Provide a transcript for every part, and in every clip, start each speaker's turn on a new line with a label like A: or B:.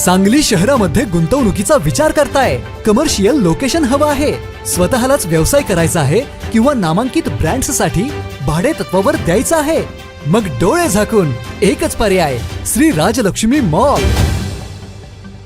A: सांगली शहरामध्ये गुंतवणुकीचा विचार करताय? कमर्शियल लोकेशन हवं आहे, स्वतःलाच व्यवसाय करायचा आहे किंवा नामांकित ब्रँड्स साठी भाडे तत्वावर द्यायचं आहे? मग डोळे झाकून एकच पर्याय, श्री राजलक्ष्मी मॉल.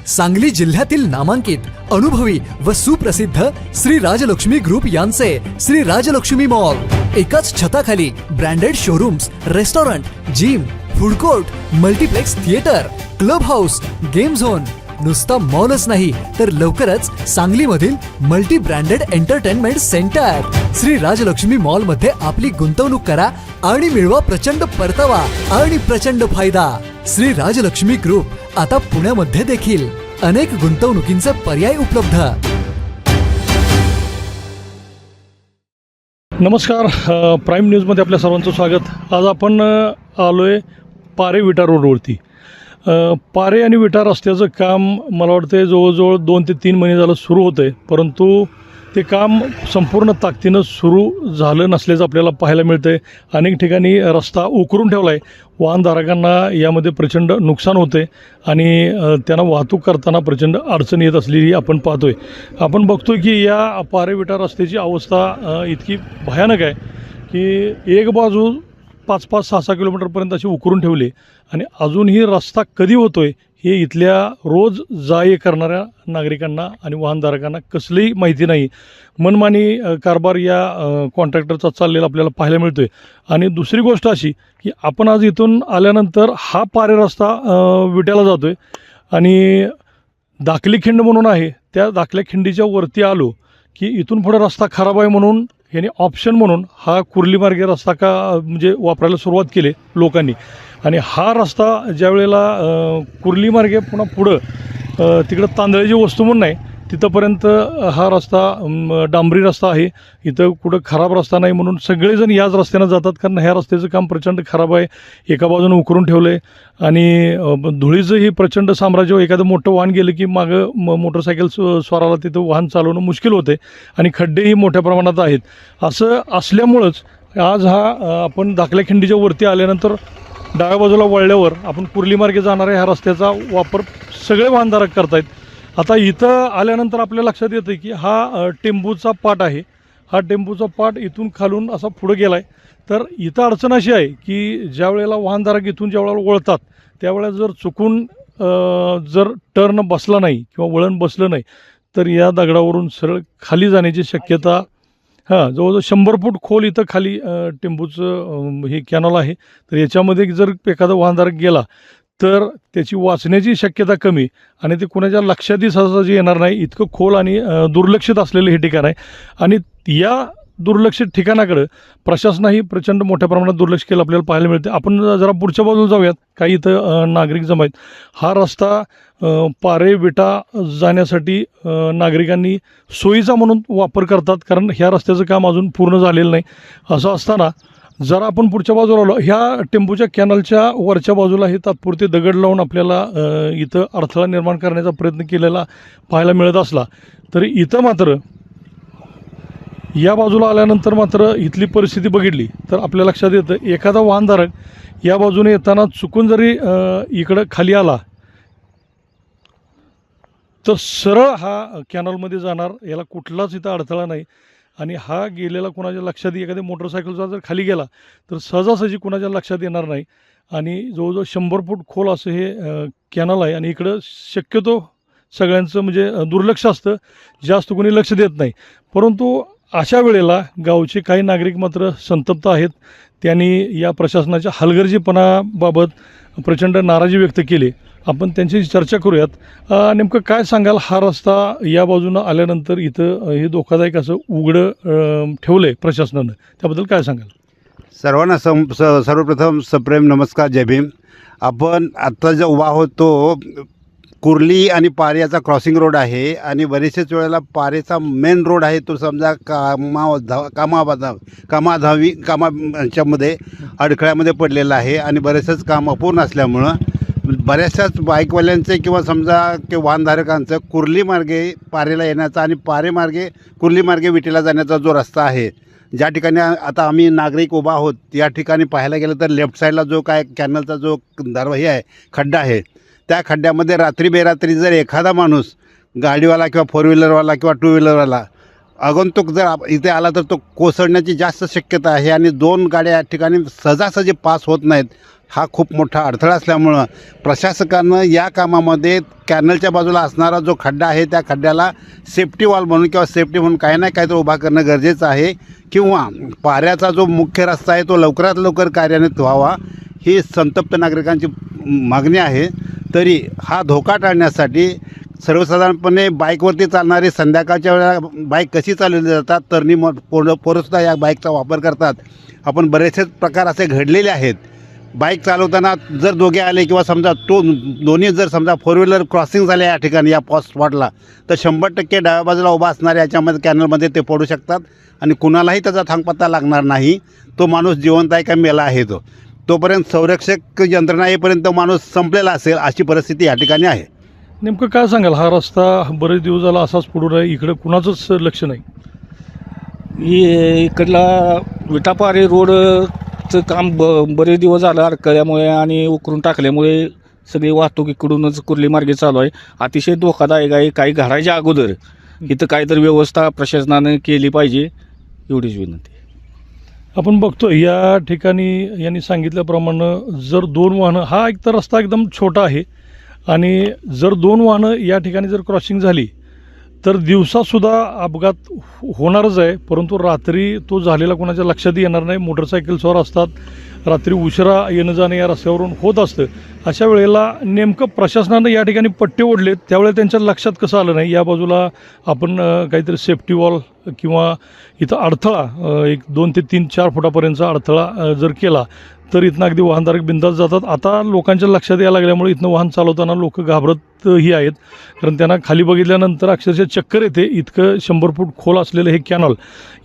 A: सांगली जिल्ह्यातील नामांकित, अनुभवी व सुप्रसिद्ध श्री राजलक्ष्मी ग्रुप यांचे श्री राजलक्ष्मी मॉल. एकाच छताखाली branded showrooms, restaurant, gym, food court, multiplex theatre, club house, game zone. नुसता मॉलच नाही तर लवकरच सांगलीमधील multi branded entertainment centre. Shri Rajlakshmi mall मध्ये आपली गुंतवणूक करा आणि मिळवा प्रचंड परतावा आणि प्रचंड फायदा. श्री राजलक्ष्मी ग्रुप आता पुण्यामध्ये देखील. अनेक गुंतवणुकींचे पर्याय उपलब्ध.
B: नमस्कार, प्राईम न्यूजमध्ये आपल्या सर्वांचं स्वागत. आज आपण आलोय पारे विटा रोडवरती. पारे आणि विटा रस्त्याचं काम मला वाटतं जवळजवळ 2 ते 3 महिने झालं सुरू होतं आहे, परंतु ते काम संपूर्ण ताकदीनं सुरू झालं नसल्याचं आपल्याला पाहायला मिळतं आहे. अनेक ठिकाणी रस्ता उकरून ठेवला आहे. वाहनधारकांना यामध्ये प्रचंड नुकसान होते आणि त्यांना वाहतूक करताना प्रचंड अडचण येत असलेली आपण पाहतो आहे. आपण बघतो की या पारे विटा रस्त्याची अवस्था इतकी भयानक आहे की एक बाजू 5-5, 6-6 किलोमीटरपर्यंत अशी उकरून ठेवली आणि अजूनही रस्ता कधी होतो आहे हे इथल्या रोज जा ये करणाऱ्या नागरिकांना आणि वाहनधारकांना कसलीही माहिती नाही. मनमानी कारभार या कॉन्ट्रॅक्टरचा चाललेला आपल्याला पाहायला मिळतो आहे. आणि दुसरी गोष्ट अशी की आपण आज इथून आल्यानंतर हा पारे रस्ता विट्याला जातो आहे आणि दाखली खिंड म्हणून आहे, त्या दाखल्या खिंडीच्या वरती आलो की इथून पुढे रस्ता खराब आहे म्हणून याने ऑप्शन म्हणून हा कुर्ली मार्गे रस्ता म्हणजे वापरायला सुरुवात केली लोकांनी. आणि हा रस्ता ज्या वेळेला कुर्ली मार्गे पुन्हा पुढं तिकडं तांदळाची वस्तू म्हणून नाही तिथंपर्यंत हा रस्ता डांबरी रस्ता आहे. इथं कुठं खराब रस्ता नाही म्हणून सगळेजण याच रस्त्यानं जातात, कारण ह्या रस्त्याचं काम प्रचंड खराब आहे. एका बाजूनं उकरून ठेवलं आहे आणि धुळीचंही प्रचंड साम्राज्य. एखादं मोठं वाहन गेलं की मागं मोटरसायकल स्वाराला तिथं वाहन चालवणं मुश्किल होते आणि खड्डेही मोठ्या प्रमाणात आहेत. असं असल्यामुळंच आज हा आपण दाखल्या खिंडीच्या वरती आल्यानंतर डाव्या बाजूला वळल्यावर आपण कुर्ली मार्गे जाणाऱ्या ह्या रस्त्याचा वापर सगळे वाहनधारक करतायत. आता इथं आल्यानंतर आपल्या लक्षात येतं की हा टेंबूचा पाट आहे. हा टेंबूचा पाट इथून खालून असा पुढं गेला आहे. तर इथं अडचण अशी आहे की ज्या वेळेला वाहनधारक इथून ज्या वेळेला वळतात त्यावेळेला जर चुकून जर टर्न बसला नाही किंवा वळण बसलं नाही तर या दगडावरून सरळ खाली जाण्याची शक्यता जवळजवळ 100 फूट खोल इथं खाली टेंबूचं हे कॅनॉल आहे. तर याच्यामध्ये जर एखादा वाहनधारक गेला तर त्याची वाचण्याची शक्यता कमी आणि ते कुणाच्या लक्षातही सहजासहजी येणार नाही. इतकं खोल आणि दुर्लक्षित असलेलं हे ठिकाण आहे. आणि या दुर्लक्षित ठिकाणाकडं प्रशासनाही प्रचंड मोठ्या प्रमाणात दुर्लक्ष केलं आपल्याला पाहायला मिळते. आपण जरा पुढच्या बाजूला जाऊयात. काही इथं नागरिक जमा आहेत. हा रस्ता पारे विटा जाण्यासाठी नागरिकांनी सोयीचा म्हणून वापर करतात, कारण ह्या रस्त्याचं काम अजून पूर्ण झालेलं नाही. असं असताना जरा आपण पुढच्या बाजूला आलो, ह्या टेंबूच्या कॅनलच्या वरच्या बाजूला हे तात्पुरते दगड लावून आपल्याला इथं अडथळा निर्माण करण्याचा प्रयत्न केलेला पाहायला मिळत असला तरी इथं मात्र या बाजूला आल्यानंतर मात्र इथली परिस्थिती बघितली तर आपल्या लक्षात येतं एखादा वाहनधारक या बाजूने येताना चुकून जरी इकडं खाली आला तर सरळ हा कॅनलमध्ये जाणार, याला कुठलाच इथं अडथळा नाही. आणि हा गेलेला कुणाच्या लक्षात एखाद्या मोटरसायकलचा जर खाली गेला तर सहजासहजी कुणाच्या लक्षात येणार नाही. आणि जवळजवळ 100 फूट खोल असं हे कॅनल आहे आणि इकडं शक्यतो सगळ्यांचं म्हणजे दुर्लक्ष असतं, जास्त कोणी लक्ष देत नाही. परंतु अशा वेळेला गावचे काही नागरिक मात्र संतप्त आहेत. त्यांनी या प्रशासनाच्या हलगर्जीपणाबाबत प्रचंड नाराजी व्यक्त केली. आपण त्यांची चर्चा करूयात. नेमकं काय सांगाल, हा रस्ता या बाजूनं आल्यानंतर इथं हे धोकादायक असं उघडं ठेवलं आहे प्रशासनानं, त्याबद्दल काय सांगाल?
C: सर्वांना सर्वप्रथम सप्रेम नमस्कार, जय भीम. आपण आत्ता जो उभा होतो कुर्ली आणि पारे याचा क्रॉसिंग रोड आहे आणि बरेचसेच वेळेला पारेचा मेन रोड आहे तो समजा कामाच्यामध्ये अडखळ्यामध्ये पडलेला आहे आणि बरेचसेच काम अपूर्ण असल्यामुळं बऱ्याचशाच बाईकवाल्यांचे किंवा समजा की वाहनधारकांचं कुर्ली मार्गे पारेला येण्याचा आणि पारे मार्गे कुर्ली मार्गे विटीला जाण्याचा जो रस्ता आहे, ज्या ठिकाणी आता आम्ही नागरिक उभा आहोत या ठिकाणी पाहायला गेलं तर लेफ्ट साईडला जो काय कॅनलचा जो हे आहे, खड्डा आहे, त्या खड्ड्यामध्ये रात्री बेरात्री जर एखादा माणूस गाडीवाला किंवा फोर व्हीलरवाला किंवा टू व्हीलरवाला आगंतुक जर इथे आला तर तो कोसळण्याची जास्त शक्यता आहे आणि 2 गाड्या या ठिकाणी सहजासहजी पास होत नाहीत. हा खूप मोठा अडथळा असल्यामुळं प्रशासकानं या कामामध्ये कॅनलच्या बाजूला असणारा जो खड्डा आहे त्या खड्ड्याला सेफ्टी वॉल म्हणून किंवा सेफ्टी म्हणून काही ना काहीतरी उभा करणं गरजेचं आहे किंवा पाऱ्याचा जो मुख्य रस्ता आहे तो लवकरात लवकर कार्यान्वित व्हावा ही संतप्त नागरिकांची मागणी आहे. तरी हा धोका टाळण्यासाठी सर्वसाधारणपणे बाईकवरती चालणारे संध्याकाळच्या वेळेला बाईक कशी चालवली जातात, तरुणी पोरंसुद्धा या बाईकचा वापर करतात. आपण बरेचसे प्रकार असे घडलेले आहेत. बाईक चालवताना जर दोघे आले किंवा समजा दोन्ही जर समजा फोर व्हीलर क्रॉसिंग झाले या ठिकाणी या पॉस्ट स्पॉटला तर 100% डाव्या बाजूला उभा असणारे याच्यामध्ये कॅनलमध्ये ते पडू शकतात आणि कुणालाही त्याचा थांगपत्ता लागणार नाही. तो माणूस जिवंत आहे का मेला आहे तोपर्यंत संरक्षक यंत्रणा येईपर्यंत माणूस संपलेला असेल अशी परिस्थिती या ठिकाणी आहे.
B: नेमकं काय सांगाल, हा रस्ता बरेच दिवस झाला असाच पडून आहे, इकडं कुणाचंच लक्ष नाही?
D: इकडला विटापारे रोडचं काम बरेच दिवस झालं अडकल्यामुळे आणि उकरून टाकल्यामुळे सगळी वाहतूक इकडूनच कुर्ली मार्गे चालू आहे. अतिशय धोकादायक आहे. काही घराच्या अगोदर इथं काहीतरी व्यवस्था प्रशासनाने केली पाहिजे एवढीच विनंती.
B: आपण बघतो या ठिकाणी यांनी सांगितल्याप्रमाणे जर 2 वाहनं, हा एक तर रस्ता एकदम छोटा आहे आणि जर 2 वाहनं या ठिकाणी जर क्रॉसिंग झाली तर दिवसासुद्धा अपघात होणारच आहे, परंतु रात्री तो झालेला कोणाच्या लक्षातही येणार नाही. मोटरसायकलसवार असतात, रात्री उशिरा येणं जाणं या रस्त्यावरून होत असतं. अशा वेळेला नेमकं प्रशासनानं या ठिकाणी पट्टे ओढलेत त्यावेळेला त्यांच्या लक्षात कसं आलं नाही. या बाजूला आपण काहीतरी सेफ्टी वॉल किंवा इथं अडथळा एक 2 ते 3-4 फुटापर्यंतचा अडथळा जर केला तर इथनं अगदी वाहनधारक बिंदास जातात. आता लोकांच्या लक्षात यायला लागल्यामुळे इथनं वाहन चालवताना लोक घाबरतही आहेत, कारण त्यांना खाली बघितल्यानंतर अक्षरशः चक्कर येते. इतकं 100 फूट खोल असलेलं हे कॅनल,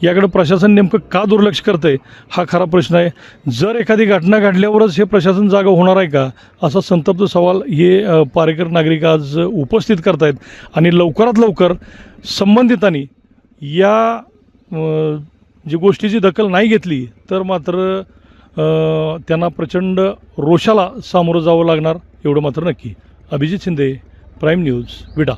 B: याकडे प्रशासन नेमकं का दुर्लक्ष करतं आहे हा खरा प्रश्न आहे. जर एखादी घटना घडल्यावरच हे प्रशासन जागा होणार आहे का असा संतप्त सवाल हे पारेकर नागरिक आज उपस्थित करतायत. आणि लवकरात लवकर संबंधितांनी या जी गोष्टीची दखल नाही घेतली तर मात्र त्यांना प्रचंड रोषाला सामोरं जावं लागणार एवढं मात्र नक्की. अभिजित शिंदे, प्राईम न्यूज, विटा.